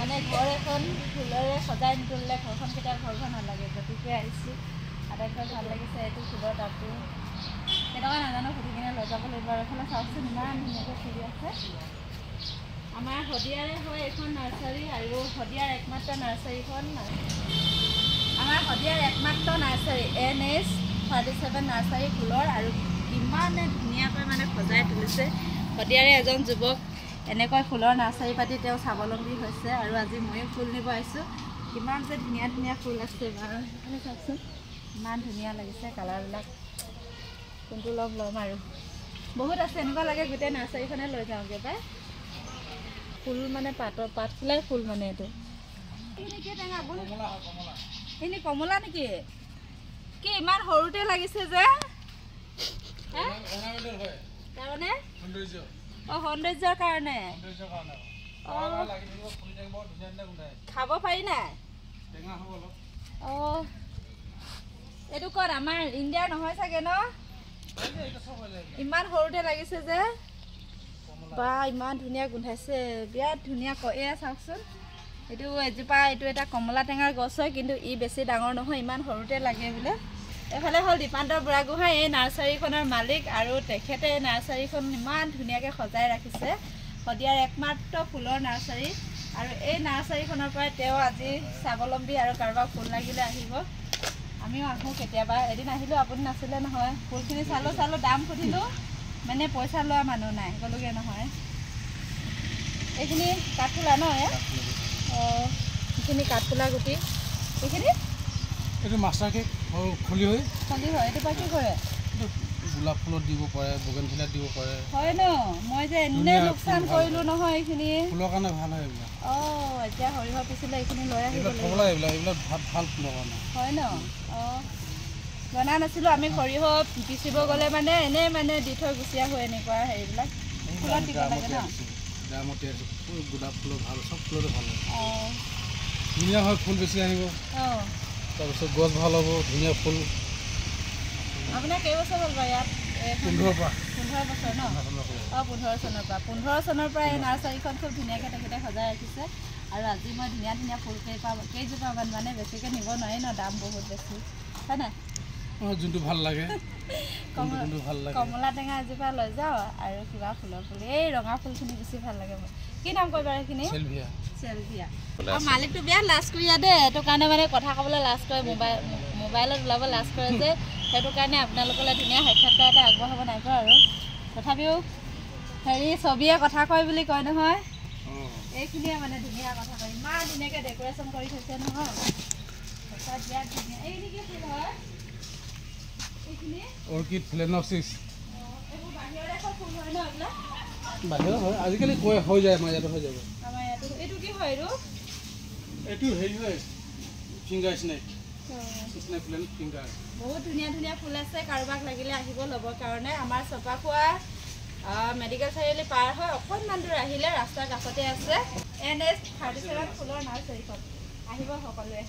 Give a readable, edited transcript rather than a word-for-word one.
মানে ঘৰ এখন ফুলেৰে সজাই নিতুলিলে ঘৰখন কেতিয়া ঘৰখন নালাগে গতিকে আহিছোঁ আটাইতকৈ ভাল লাগিছে এইটো ফুলৰ টাবটো কেনেকুৱা নাজানো সুধি কিনে লৈ যাব লাগিব আৰু এইফালে চাওকচোন ইমান ধুনীয়াকৈ ফুলি আছে আমাৰ শদিয়াৰে হয় এখন নাৰ্চাৰী আৰু শদিয়াৰ একমাত্ৰ নাৰ্চাৰীখন আমাৰ শদিয়াৰ একমাত্ৰ নাৰ্চাৰী NH37 নাৰ্চাৰী ফুলৰ আৰু কিমানে ধুনীয়াকৈ মানে সজাই তুলিছে শদিয়াৰে এজন যুৱক এনেকৈ ফুলৰ নাৰ্চাৰী পাতি তেওঁ স্বাৱলম্বী হৈছে আৰু আজি ময়ো ফুল নিব আহিছোঁ কিমান যে ধুনীয়া ধুনীয়া ফুল আছে বাৰু চাওকচোন ইমান ধুনীয়া লাগিছে কালাৰবিলাক কোনটো ল'ম আৰু বহুত আছে এনেকুৱা লাগে গোটেই নাৰ্চাৰীখনে লৈ যাওঁগৈ পাই ফুল মানে পাতফুলাই ফুল মানে এইটো এনে কমলা নেকি কি ইমান সৰুতে লাগিছে যে তাৰমানে সৌন্দৰ্যৰ কাৰণে খাব পাৰি নাই এইটো ক'ত আমাৰ ইণ্ডিয়াৰ নহয় চাগে ন ইমান সৰুতে লাগিছে যে বা ইমান ধুনীয়া গোন্ধাইছে বিৰাট ধুনীয়া এয়া চাওকচোন এইটো এজোপা এইটো এটা কমলা টেঙাৰ গছ হয় কিন্তু ই বেছি ডাঙৰ নহয় ইমান সৰুতে লাগে বোলে এফালে হ'ল দীপান্তৰ বুঢ়াগোহাঁই এই নাৰ্চাৰীখনৰ মালিক আৰু তেখেতে নাৰ্চাৰীখন ইমান ধুনীয়াকৈ সজাই ৰাখিছে শদিয়াৰ একমাত্ৰ ফুলৰ নাৰ্চাৰী আৰু এই নাৰ্চাৰীখনৰ পৰাই তেওঁ আজি স্বাৱলম্বী আৰু কাৰোবাক ফুল লাগিলে আহিব আমিও আহোঁ কেতিয়াবা এদিন আহিলোঁ আপুনি নাছিলে নহয় ফুলখিনি চালোঁ দাম সুধিলোঁ মানে পইচা লোৱা মানুহ নাই ক'লোগৈ নহয় এইখিনি কাঠফুলা ন অঁ এইখিনি কাঠফুলা গুটি এইখিনি এইটো মাষ্টাৰ কেক খলি হয় এইটো পৰা কি কৰে গোলাপ ফুলত দিব পাৰে বগেনভিলাত দিব পাৰে হয় ন মই যে এনেই লোকচান কৰিলোঁ নহয় এইখিনি ফুলৰ কাৰণে ভাল হয় এইবিলাক অঁ এতিয়া সৰিয়হ পিছিলে এইখিনি লৈ আহিব এইবিলাক ভাল ফুলৰ কাৰণে হয় ন অঁ জনা নাছিলোঁ আমি সৰিয়হ পিচিব গ'লে মানে এনেই মানে দি থৈ গুচি আহোঁ এনেকুৱা হেৰিবিলাক ফুলত দিব লাগে ন গোলাপ ফুলৰ ভাল চব ফুলতে ভাল হয় অঁ ধুনীয়া হয় ফুল বেছি আহিব অঁ তাৰপিছত গছ ভাল হ'ব ধুনীয়া ফুল আপোনাৰ কেইবছৰ হ'ল বাৰু ইয়াত 15 বছৰ ন অঁ 15 চনৰ পৰা এই নাৰ্চাৰীখন খুব ধুনীয়াকৈ তেখেতে সজাই ৰাখিছে আৰু আজি মই ধুনীয়া ধুনীয়া ফুল কেইজোপামান মানে বেছিকৈ নিব নোৱাৰি ন দাম বহুত বেছি হয় নাই যোনটো ভাল লাগে কমলা টেঙা এজোপা লৈ যাওঁ আৰু কিবা ফুলৰ ফুল এই ৰঙা ফুলখিনি বেছি ভাল লাগে মোৰ কি নাম কয় বাৰু এইখিনি চেলভিয়া আৰু মালিকটো বিৰাট লাজ কৰি দেই সেইটো কাৰণে মানে কথা ক'বলৈ লাজ কৰে মোবাইলত ওলাব লাজ কৰে যে সেইটো কাৰণে আপোনালোকলৈ ধুনীয়া সাক্ষাৎকাৰ এটা আগবঢ়াব নাই পৰা আৰু তথাপিও হেৰি ছবিয়ে কথা কয় বুলি কয় নহয় এইখিনিয়ে মানে ধুনীয়া কথা কয় ইমান ধুনীয়াকৈ ডেক'ৰেশ্যন কৰি থৈছে নহয় সঁচাত বিৰাট ধুনীয়া এইখিনি কি ফুল হয় এইখিনি অৰ্কিড ফ্লেনক্সিছ এইবোৰ বাহিৰৰ দেশৰ ফুল হয় ন এইবিলাক বাহিৰৰ হয় আজিকালি হৈ যায় আমাৰ ইয়াতো হৈ যাব আমাৰ ইয়াতো এইটো কি হয় এইটো হেৰি হয় ফিংগাৰ স্নেক ফিংগাৰ বহুত ধুনীয়া ধুনীয়া ফুল আছে কাৰোবাক লাগিলে আহিব ল'বৰ কাৰণে আমাৰ চপাখোৱা মেডিকেল চাৰিআলি পাৰ হৈ অকণমান দূৰ আহিলে ৰাস্তাৰ কাষতে আছে NH37 ফুলৰ নাৰ্চাৰীখন আহিব সকলোৱে